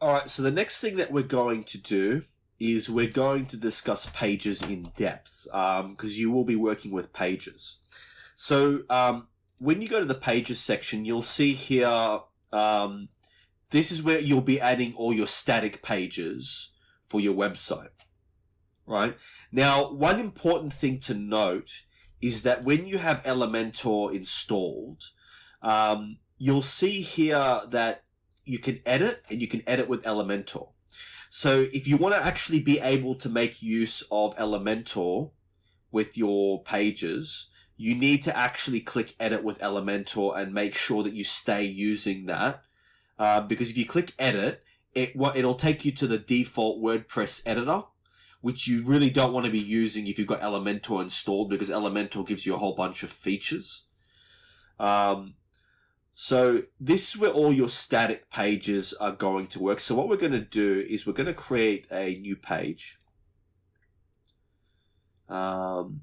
All right, so the next thing that we're going to do is we're going to discuss pages in depth because you will be working with pages. So when you go to the pages section, you'll see here, this is where you'll be adding all your static pages for your website, right? Now, one important thing to note is that when you have Elementor installed, you'll see here that you can edit, and you can edit with Elementor. So if you want to actually be able to make use of Elementor with your pages, you need to actually click edit with Elementor and make sure that you stay using that. Because if you click edit, it'll take you to the default WordPress editor, which you really don't want to be using if you've got Elementor installed, because Elementor gives you a whole bunch of features. So this is where all your static pages are going to work. So what we're going to do is we're going to create a new page. And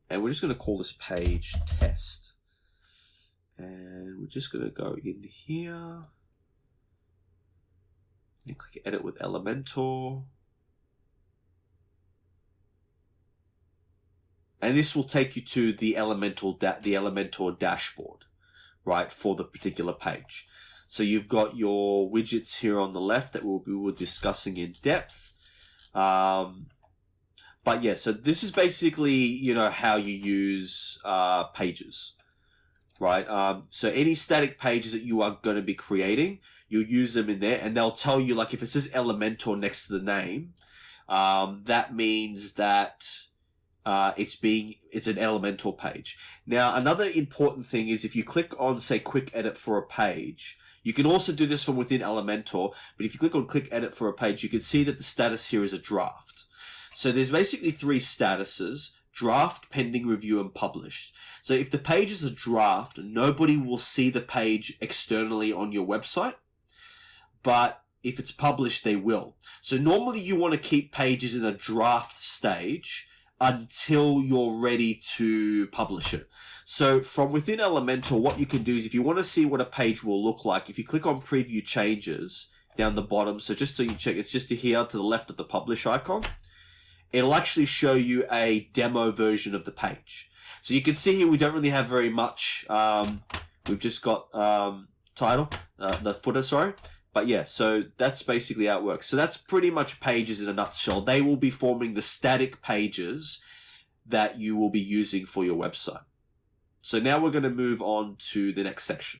we're just going to call this page test. And we're just going to go in here and click edit with Elementor. And this will take you to the Elementor dashboard, right, for the particular page. So you've got your widgets here on the left that we were discussing in depth. But yeah, so this is basically, how you use pages, right? So any static pages that you are going to be creating, you'll use them in there, and they'll tell you, like, if it says Elementor next to the name, that means that it's an Elementor page. Now, another important thing is if you click on, say, quick edit for a page, you can also do this from within Elementor, but if you click on quick edit for a page, you can see that the status here is a draft. So there's basically three statuses: draft, pending review, and published. So if the page is a draft, nobody will see the page externally on your website, but if it's published, they will. So normally you want to keep pages in a draft stage until you're ready to publish it. So from within Elementor, what you can do is, if you want to see what a page will look like, if you click on preview changes down the bottom, so just so you check, it's just here to the left of the publish icon, it'll actually show you a demo version of the page. So you can see here we don't really have very much. We've just got title, the footer, sorry. But yeah, so that's basically how it works. So that's pretty much pages in a nutshell. They will be forming the static pages that you will be using for your website. So now we're going to move on to the next section.